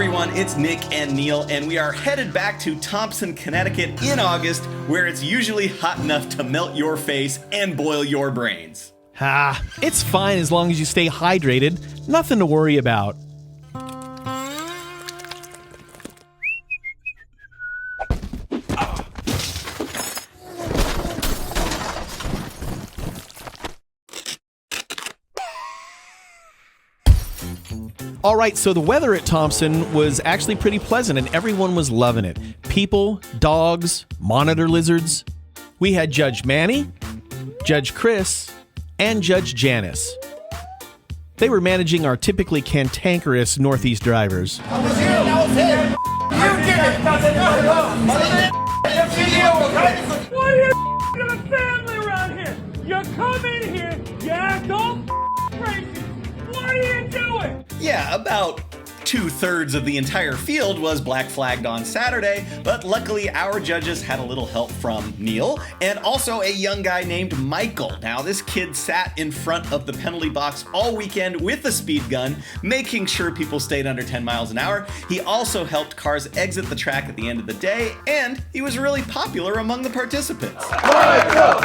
everyone, it's Nick and Neal, and we are headed back to Thompson, Connecticut in August, where it's usually hot enough to melt your face and boil your brains. It's fine as long as you stay hydrated. Nothing to worry about. All right, so the weather at Thompson was actually pretty pleasant and everyone was loving it. People, dogs, monitor lizards. We had Judge Manny, Judge Chris, and Judge Janice. They were managing our typically cantankerous Northeast drivers. I was here, I was here. You did it. Why are you got a family around here? You come in here, you act all crazy. What are you doing? Yeah, about 2/3 of the entire field was black flagged on Saturday, but luckily our judges had a little help from Neal and also a young guy named Michael. Now this kid sat in front of the penalty box all weekend with a speed gun, making sure people stayed under 10 miles an hour. He also helped cars exit the track at the end of the day, and he was really popular among the participants. Michael!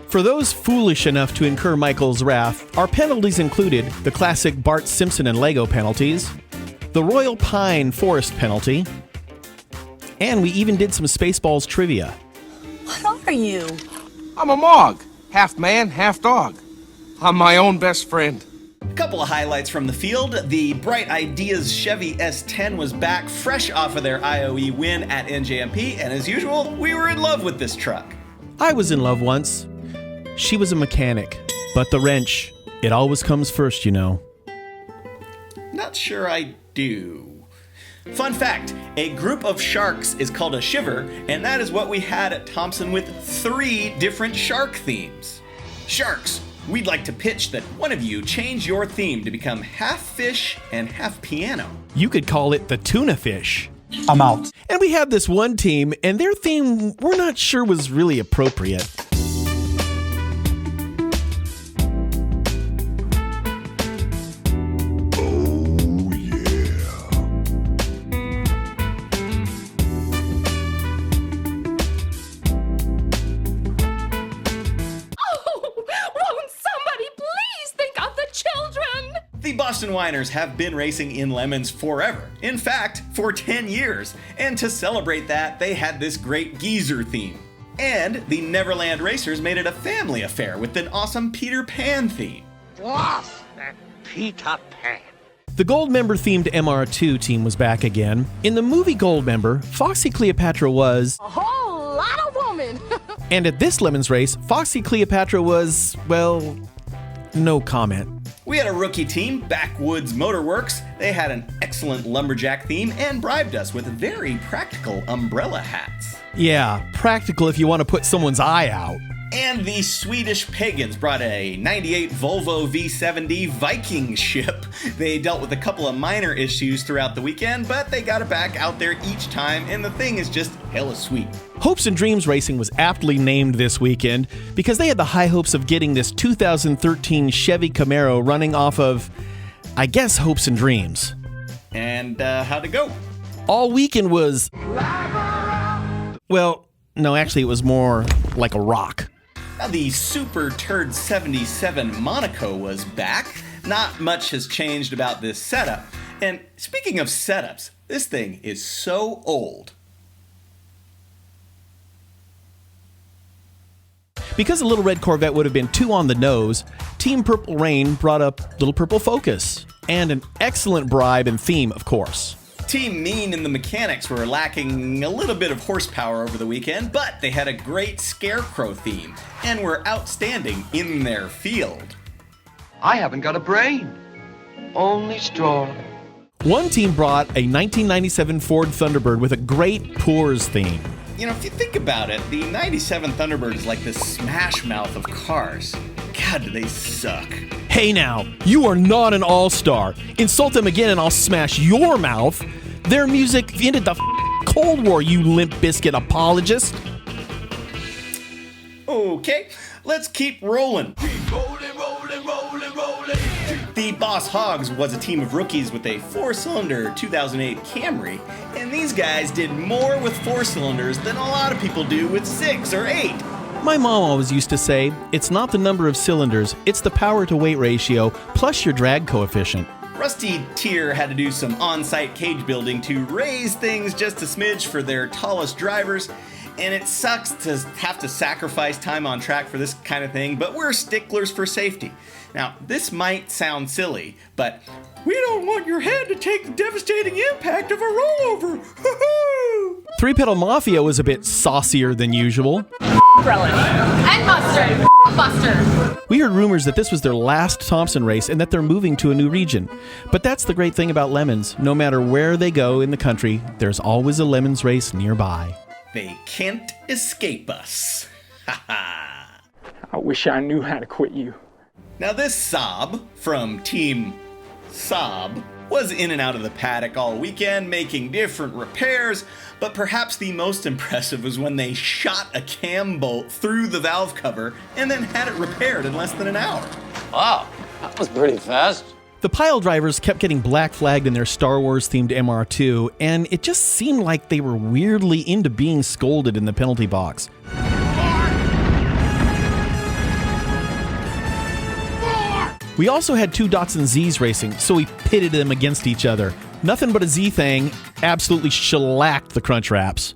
For those foolish enough to incur Michael's wrath, our penalties included the classic Bart Simpson and Lego penalties, the Royal Pine Forest penalty, and we even did some Spaceballs trivia. What are you? I'm a Mog. Half man, half dog. I'm my own best friend. A couple of highlights from the field. The Bright Ideas Chevy S10 was back fresh off of their IOE win at NJMP, and as usual, we were in love with this truck. I was in love once. She was a mechanic, but the wrench, it always comes first, you know. Not sure I do. Fun fact, a group of sharks is called a shiver, and that is what we had at Thompson with 3 different shark themes. Sharks, we'd like to pitch that one of you change your theme to become half fish and half piano. You could call it the tuna fish. I'm out. And we had this one team, and their theme we're not sure was really appropriate. The Boston Whiners have been racing in lemons forever. In fact, for 10 years. And to celebrate that, they had this great geezer theme. And the Neverland Racers made it a family affair with an awesome Peter Pan theme. Boss, that Peter Pan. The Goldmember themed MR2 team was back again. In the movie Goldmember, Foxy Cleopatra was A whole lot of woman. and at this Lemons race, Foxy Cleopatra was, well, no comment. We had a rookie team, Backwoods Motorworks. They had an excellent lumberjack theme and bribed us with very practical umbrella hats. Yeah, practical if you want to put someone's eye out. And the Swedish Pagans brought a 98 Volvo V70 Viking ship. They dealt with a couple of minor issues throughout the weekend, but they got it back out there each time, and the thing is just hella sweet. Hopes and Dreams Racing was aptly named this weekend because they had the high hopes of getting this 2013 Chevy Camaro running off of, I guess, Hopes and Dreams. And how'd it go? All weekend was, well, no, actually it was more like a rock. Now, the Super Turd 77 Monaco was back. Not much has changed about this setup. And speaking of setups, this thing is so old. Because the Little Red Corvette would have been too on the nose, Team Purple Rain brought up Little Purple Focus. And an excellent bribe and theme, of course. Team Mean and the Mechanics were lacking a little bit of horsepower over the weekend, but they had a great Scarecrow theme and were outstanding in their field. I haven't got a brain. Only straw. One team brought a 1997 Ford Thunderbird with a great Poors theme. You know, if you think about it, the 97 Thunderbird is like the smash mouth of cars. God, do they suck. Hey now, you are not an all-star. Insult them again and I'll smash your mouth. Their music ended the Cold War, you Limp Bizkit apologist. Okay, let's keep rolling. Rolling, rolling, rolling, rolling. The Boss Hogs was a team of rookies with a 4-cylinder 2008 Camry, and these guys did more with 4 cylinders than a lot of people do with 6 or 8. My mom always used to say, it's not the number of cylinders, it's the power to weight ratio plus your drag coefficient. Rusty Tier had to do some on-site cage building to raise things just a smidge for their tallest drivers, and it sucks to have to sacrifice time on track for this kind of thing, but we're sticklers for safety. Now, this might sound silly, but we don't want your head to take the devastating impact of a rollover. Three-pedal Mafia was a bit saucier than usual. Relish. And mustard. Buster. We heard rumors that this was their last Thompson race and that they're moving to a new region. But that's the great thing about Lemons. No matter where they go in the country, there's always a Lemons race nearby. They can't escape us. Ha ha. I wish I knew how to quit you. Now this Saab from Team Saab was in and out of the paddock all weekend making different repairs, but perhaps the most impressive was when they shot a cam bolt through the valve cover and then had it repaired in less than an hour. Wow, that was pretty fast. The pile drivers kept getting black flagged in their Star Wars themed MR2, and it just seemed like they were weirdly into being scolded in the penalty box. We also had 2 Datsun Zs racing, so we pitted them against each other. Nothing but a Z thing absolutely shellacked the crunch wraps.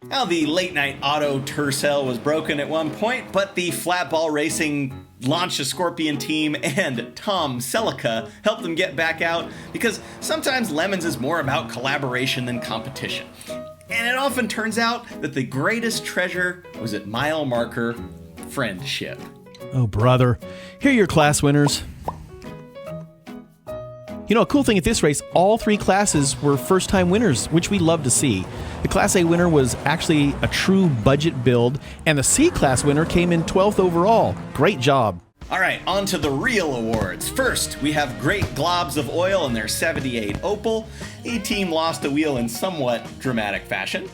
Now, the late-night auto Tercel was broken at one point, but the Flatball Racing launched a Scorpion team and Tom Celica helped them get back out because sometimes Lemons is more about collaboration than competition. And it often turns out that the greatest treasure was at mile marker friendship. Oh, brother. Here are your class winners. You know, a cool thing at this race, all 3 classes were first-time winners, which we love to see. The Class A winner was actually a true budget build, and the C-Class winner came in 12th overall. Great job. All right, on to the real awards. First, we have Great Globs of Oil in their 78 Opel. The team lost a wheel in somewhat dramatic fashion.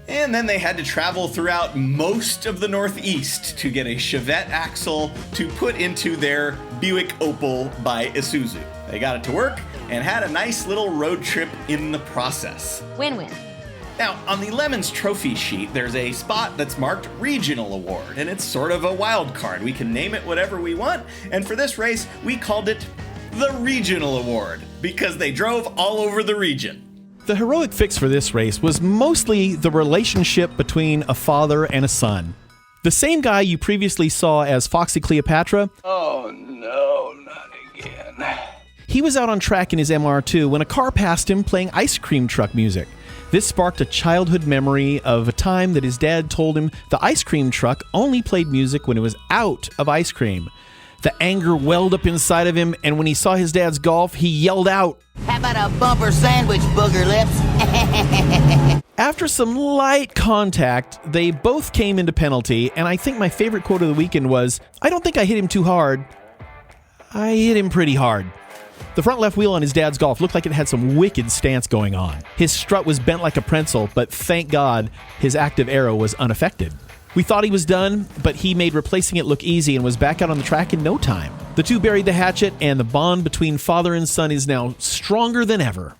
And then they had to travel throughout most of the Northeast to get a Chevette axle to put into their Buick Opel by Isuzu. They got it to work and had a nice little road trip in the process. Win-win. Now, on the Lemons trophy sheet, there's a spot that's marked Regional Award, and it's sort of a wild card. We can name it whatever we want, and for this race, we called it the Regional Award because they drove all over the region. The heroic fix for this race was mostly the relationship between a father and a son. The same guy you previously saw as Foxy Cleopatra, Oh no, not again. he was out on track in his MR2 when a car passed him playing ice cream truck music. This sparked a childhood memory of a time that his dad told him the ice cream truck only played music when it was out of ice cream. The anger welled up inside of him, and when he saw his dad's Golf, he yelled out, "How about a bumper sandwich, booger lips?" After some light contact, they both came into penalty, and I think my favorite quote of the weekend was, "I don't think I hit him too hard. I hit him pretty hard." The front left wheel on his dad's Golf looked like it had some wicked stance going on. His strut was bent like a pretzel, but thank God his active arrow was unaffected. We thought he was done, but he made replacing it look easy and was back out on the track in no time. The two buried the hatchet, and the bond between father and son is now stronger than ever.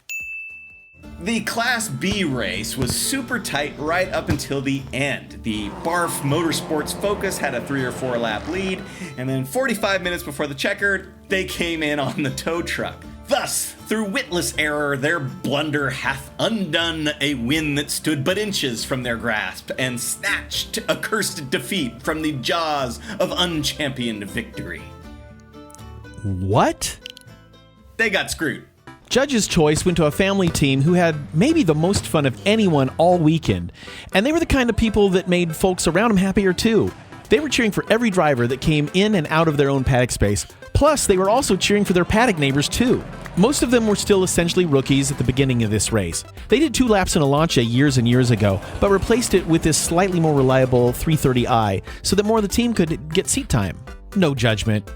The Class B race was super tight right up until the end. The Barf Motorsports Focus had a 3 or 4 lap lead, and then 45 minutes before the checkered, they came in on the tow truck. Thus, through witless error, their blunder hath undone a win that stood but inches from their grasp, and snatched accursed defeat from the jaws of unchampioned victory. What? They got screwed. Judge's choice went to a family team who had maybe the most fun of anyone all weekend, and they were the kind of people that made folks around them happier too. They were cheering for every driver that came in and out of their own paddock space. Plus, they were also cheering for their paddock neighbors too. Most of them were still essentially rookies at the beginning of this race. They did 2 laps in a Lancia years and years ago, but replaced it with this slightly more reliable 330i so that more of the team could get seat time. No judgment.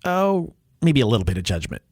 Oh, maybe a little bit of judgment.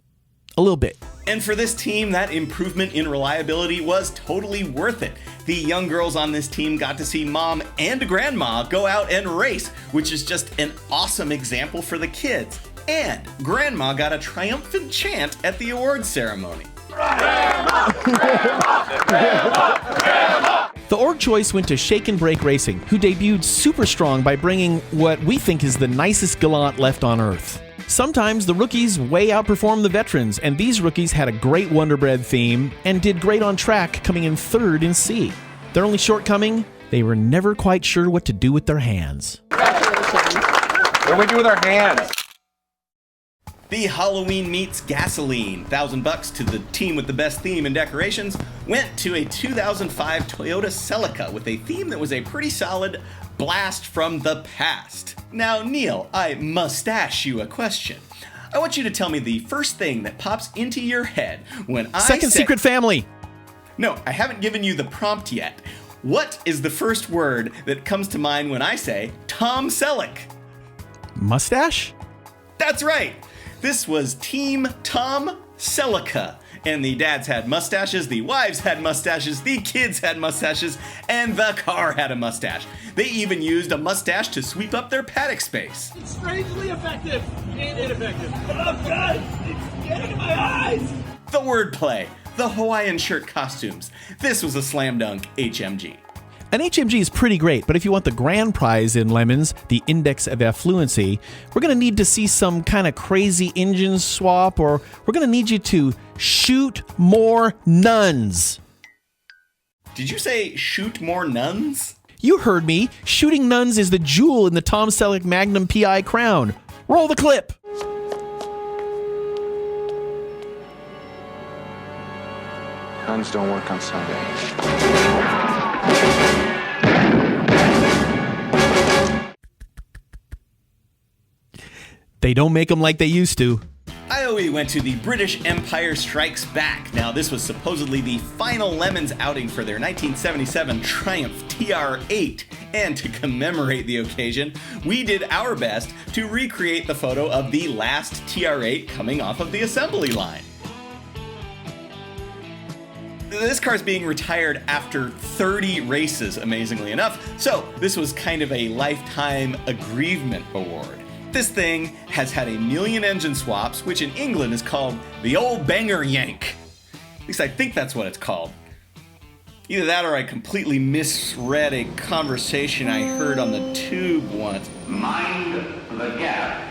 A little bit. And for this team, that improvement in reliability was totally worth it. The young girls on this team got to see mom and grandma go out and race, which is just an awesome example for the kids. And grandma got a triumphant chant at the awards ceremony. Grandma! Grandma! Grandma! Grandma! The org choice went to Shake and Break Racing, who debuted super strong by bringing what we think is the nicest gallant left on Earth. Sometimes the rookies way outperform the veterans, and these rookies had a great Wonder Bread theme and did great on track, coming in third in C. Their only shortcoming? They were never quite sure what to do with their hands. What do we do with our hands? The Halloween Meets Gasoline, $1,000 to the team with the best theme and decorations, went to a 2005 Toyota Celica with a theme that was a pretty solid blast from the past. Now, Neal, I mustache you a question. I want you to tell me the first thing that pops into your head when I Second say... Secret Family. No, I haven't given you the prompt yet. What is the first word that comes to mind when I say Tom Selleck? Mustache? That's right. This was Team Tom Celica. And the dads had mustaches, the wives had mustaches, the kids had mustaches, and the car had a mustache. They even used a mustache to sweep up their paddock space. It's strangely effective and ineffective. Oh, God! It's getting in my eyes! The wordplay, the Hawaiian shirt costumes. This was a slam dunk HMG. An HMG is pretty great, but if you want the grand prize in Lemons, the index of affluency, we're going to need to see some kind of crazy engine swap, or we're going to need you to shoot more nuns. Did you say shoot more nuns? You heard me. Shooting nuns is the jewel in the Tom Selleck Magnum PI crown. Roll the clip. Guns don't work on Sunday. They don't make them like they used to. IOE went to the British Empire Strikes Back. Now, this was supposedly the final Lemons outing for their 1977 Triumph TR8. And to commemorate the occasion, we did our best to recreate the photo of the last TR8 coming off of the assembly line. This car's being retired after 30 races, amazingly enough, so this was kind of a lifetime aggrievement award. This thing has had 1 million engine swaps, which in England is called the old banger yank. At least I think that's what it's called. Either that or I completely misread a conversation I heard on the tube once. Mind the gap.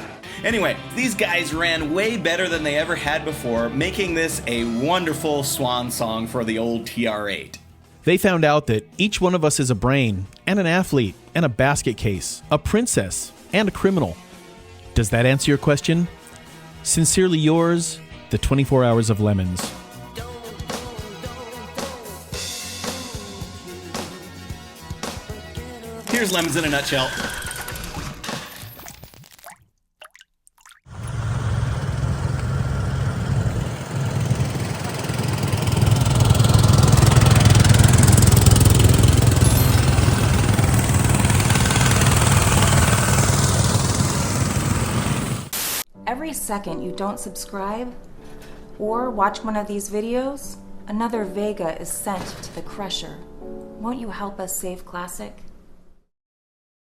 Anyway, these guys ran way better than they ever had before, making this a wonderful swan song for the old TR8. They found out that each one of us is a brain, and an athlete, and a basket case, a princess, and a criminal. Does that answer your question? Sincerely yours, the 24 Hours of Lemons. Here's Lemons in a nutshell. Every second you don't subscribe or watch one of these videos, another Vega is sent to the crusher. Won't you help us save Classic?